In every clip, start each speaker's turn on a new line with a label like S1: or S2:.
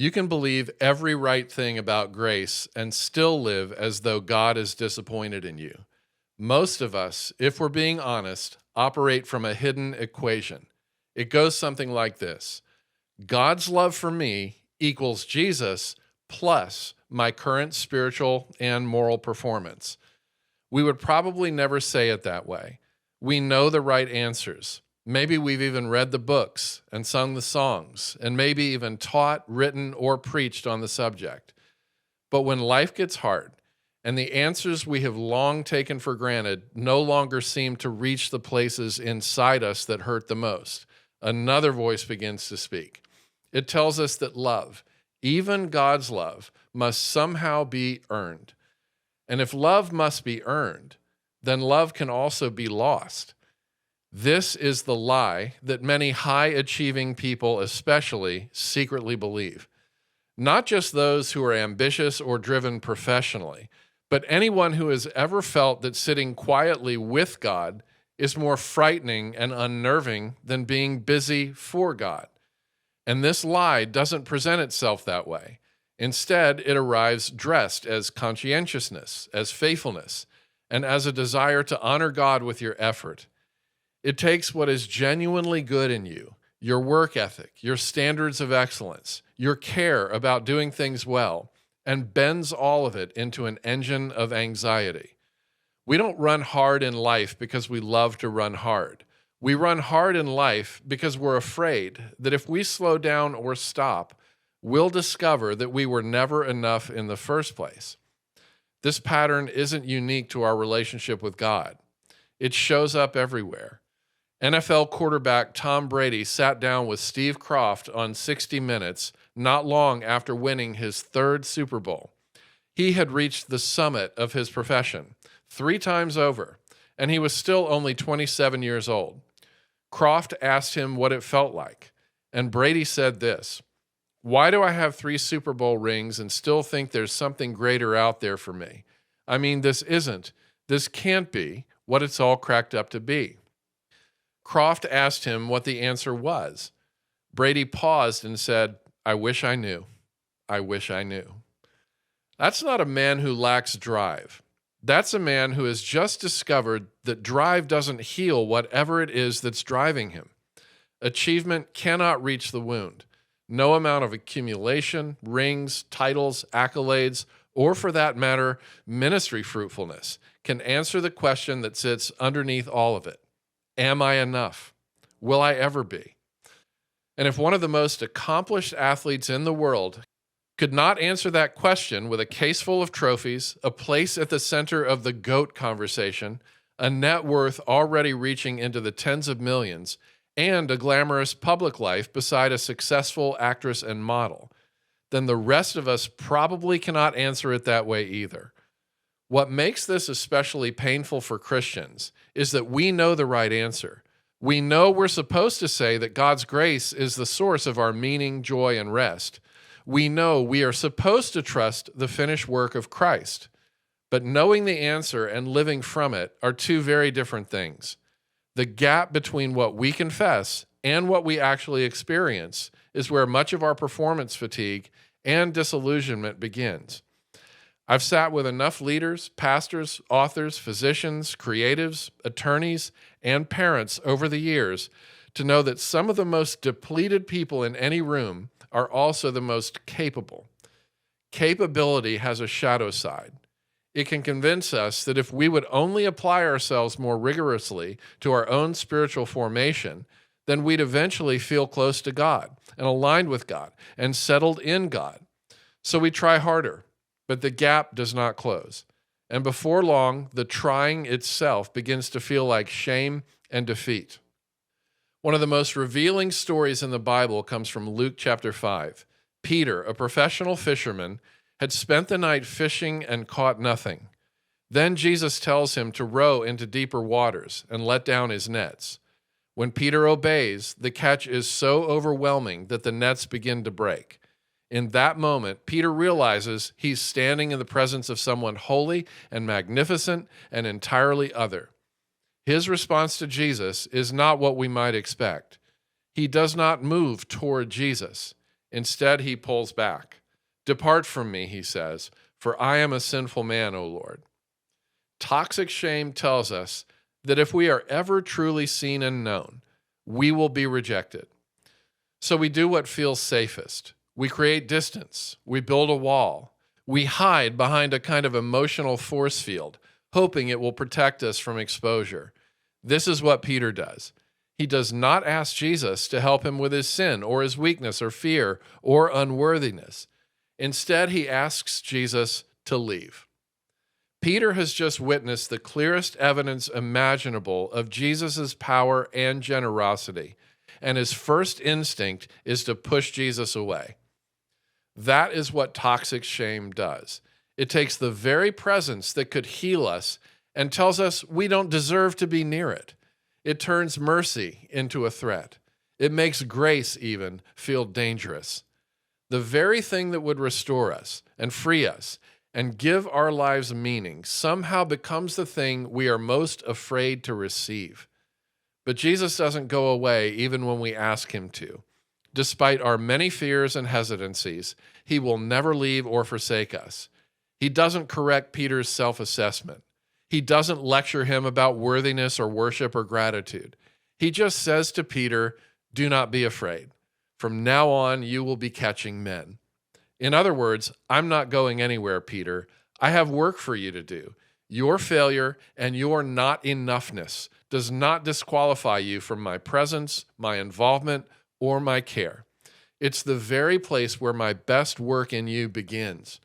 S1: You can believe every right thing about grace and still live as though God is disappointed in you. Most of us, if we're being honest, operate from a hidden equation. It goes something like this: God's love for me equals Jesus plus my current spiritual and moral performance. We would probably never say it that way. We know the right answers. Maybe we've even read the books and sung the songs, and maybe even taught, written, or preached on the subject. But when life gets hard and the answers we have long taken for granted no longer seem to reach the places inside us that hurt the most, another voice begins to speak. It tells us that love, even God's love, must somehow be earned. And if love must be earned, then love can also be lost. This is the lie that many high-achieving people especially secretly believe. Not just those who are ambitious or driven professionally, but anyone who has ever felt that sitting quietly with God is more frightening and unnerving than being busy for God. And this lie doesn't present itself that way. Instead, it arrives dressed as conscientiousness, as faithfulness, and as a desire to honor God with your effort. It takes what is genuinely good in you, your work ethic, your standards of excellence, your care about doing things well, and bends all of it into an engine of anxiety. We don't run hard in life because we love to run hard. We run hard in life because we're afraid that if we slow down or stop, we'll discover that we were never enough in the first place. This pattern isn't unique to our relationship with God. It shows up everywhere. NFL quarterback Tom Brady sat down with Steve Kroft on 60 Minutes not long after winning his third Super Bowl. He had reached the summit of his profession 3 times over, and he was still only 27 years old. Kroft asked him what it felt like, and Brady said this: "Why do I have 3 Super Bowl rings and still think there's something greater out there for me? I mean, this can't be what it's all cracked up to be." Kroft asked him what the answer was. Brady paused and said, "I wish I knew. I wish I knew." That's not a man who lacks drive. That's a man who has just discovered that drive doesn't heal whatever it is that's driving him. Achievement cannot reach the wound. No amount of accumulation, rings, titles, accolades, or for that matter, ministry fruitfulness can answer the question that sits underneath all of it. Am I enough? Will I ever be? And if one of the most accomplished athletes in the world could not answer that question with a case full of trophies, a place at the center of the GOAT conversation, a net worth already reaching into the tens of millions, and a glamorous public life beside a successful actress and model, then the rest of us probably cannot answer it that way either. What makes this especially painful for Christians is that we know the right answer. We know we're supposed to say that God's grace is the source of our meaning, joy, and rest. We know we are supposed to trust the finished work of Christ. But knowing the answer and living from it are 2 very different things. The gap between what we confess and what we actually experience is where much of our performance fatigue and disillusionment begins. I've sat with enough leaders, pastors, authors, physicians, creatives, attorneys, and parents over the years to know that some of the most depleted people in any room are also the most capable. Capability has a shadow side. It can convince us that if we would only apply ourselves more rigorously to our own spiritual formation, then we'd eventually feel close to God and aligned with God and settled in God. So we try harder, but the gap does not close. And before long, the trying itself begins to feel like shame and defeat. One of the most revealing stories in the Bible comes from Luke chapter 5. Peter, a professional fisherman, had spent the night fishing and caught nothing. Then Jesus tells him to row into deeper waters and let down his nets. When Peter obeys, the catch is so overwhelming that the nets begin to break. In that moment, Peter realizes he's standing in the presence of someone holy and magnificent and entirely other. His response to Jesus is not what we might expect. He does not move toward Jesus. Instead, he pulls back. "Depart from me," he says, "for I am a sinful man, O Lord." Toxic shame tells us that if we are ever truly seen and known, we will be rejected. So we do what feels safest. We create distance. We build a wall. We hide behind a kind of emotional force field, hoping it will protect us from exposure. This is what Peter does. He does not ask Jesus to help him with his sin or his weakness or fear or unworthiness. Instead, he asks Jesus to leave. Peter has just witnessed the clearest evidence imaginable of Jesus' power and generosity, and his first instinct is to push Jesus away. That is what toxic shame does. It takes the very presence that could heal us and tells us we don't deserve to be near it. It turns mercy into a threat. It makes grace even feel dangerous. The very thing that would restore us and free us and give our lives meaning somehow becomes the thing we are most afraid to receive. But Jesus doesn't go away even when we ask him to. Despite our many fears and hesitancies, he will never leave or forsake us. He doesn't correct Peter's self-assessment. He doesn't lecture him about worthiness or worship or gratitude. He just says to Peter, "Do not be afraid. From now on, you will be catching men." In other words, I'm not going anywhere, Peter. I have work for you to do. Your failure and your not enoughness does not disqualify you from my presence, my involvement, or my care. It's the very place where my best work in you begins.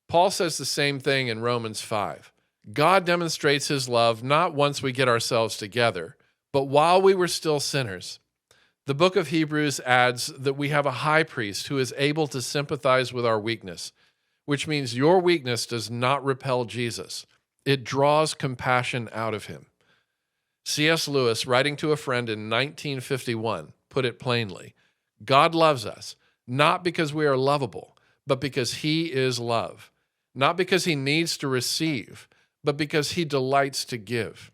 S1: Paul says the same thing in Romans 5. God demonstrates his love not once we get ourselves together, but while we were still sinners. The book of Hebrews adds that we have a high priest who is able to sympathize with our weakness, which means your weakness does not repel Jesus. It draws compassion out of him. C.S. Lewis, writing to a friend in 1951, put it plainly, God loves us, not because we are lovable, but because he is love. Not because he needs to receive, but because he delights to give.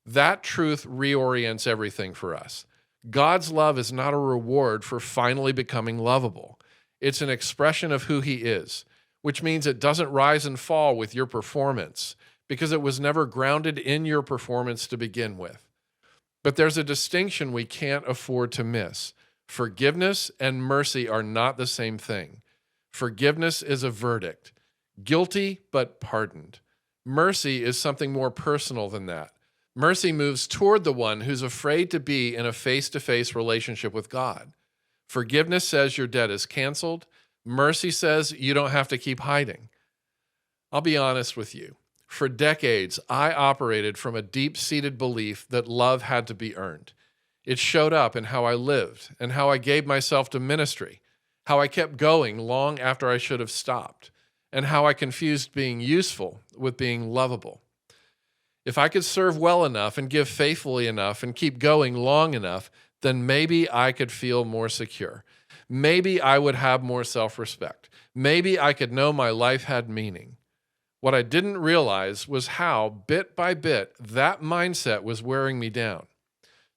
S1: That truth reorients everything for us. God's love is not a reward for finally becoming lovable. It's an expression of who he is, which means it doesn't rise and fall with your performance because it was never grounded in your performance to begin with. But there's a distinction we can't afford to miss. Forgiveness and mercy are not the same thing. Forgiveness is a verdict, guilty but pardoned. Mercy is something more personal than that. Mercy moves toward the one who's afraid to be in a face-to-face relationship with God. Forgiveness says your debt is canceled. Mercy says you don't have to keep hiding. I'll be honest with you. For decades, I operated from a deep-seated belief that love had to be earned. It showed up in how I lived and how I gave myself to ministry, how I kept going long after I should have stopped, and how I confused being useful with being lovable. If I could serve well enough and give faithfully enough and keep going long enough, then maybe I could feel more secure. Maybe I would have more self-respect. Maybe I could know my life had meaning. What I didn't realize was how, bit by bit, that mindset was wearing me down.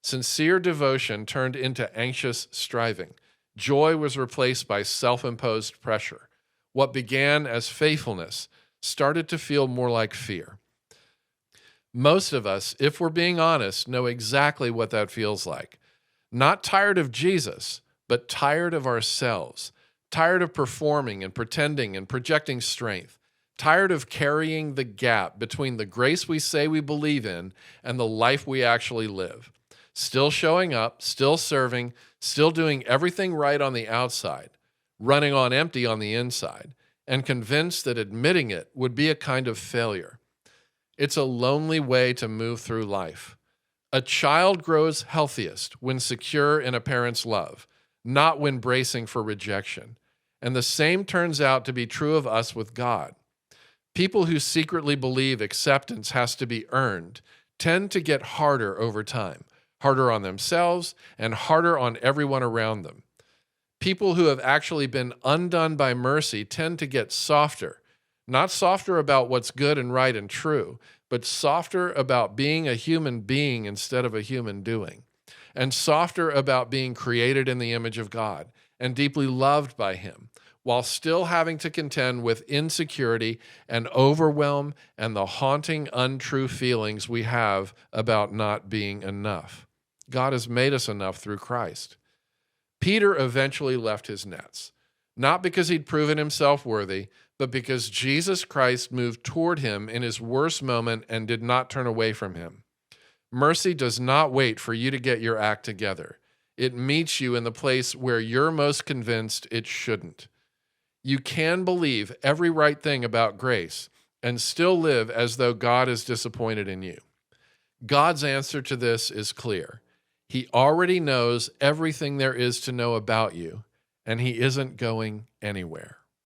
S1: Sincere devotion turned into anxious striving. Joy was replaced by self-imposed pressure. What began as faithfulness started to feel more like fear. Most of us, if we're being honest, know exactly what that feels like. Not tired of Jesus, but tired of ourselves. Tired of performing and pretending and projecting strength. Tired of carrying the gap between the grace we say we believe in and the life we actually live. Still showing up, still serving, still doing everything right on the outside, running on empty on the inside, and convinced that admitting it would be a kind of failure. It's a lonely way to move through life. A child grows healthiest when secure in a parent's love, not when bracing for rejection. And the same turns out to be true of us with God. People who secretly believe acceptance has to be earned tend to get harder over time, harder on themselves and harder on everyone around them. People who have actually been undone by mercy tend to get softer, not softer about what's good and right and true, but softer about being a human being instead of a human doing, and softer about being created in the image of God, and deeply loved by Him, while still having to contend with insecurity and overwhelm and the haunting, untrue feelings we have about not being enough. God has made us enough through Christ. Peter eventually left his nets, not because he'd proven himself worthy, but because Jesus Christ moved toward him in his worst moment and did not turn away from him. Mercy does not wait for you to get your act together. It meets you in the place where you're most convinced it shouldn't. You can believe every right thing about grace and still live as though God is disappointed in you. God's answer to this is clear. He already knows everything there is to know about you, and He isn't going anywhere.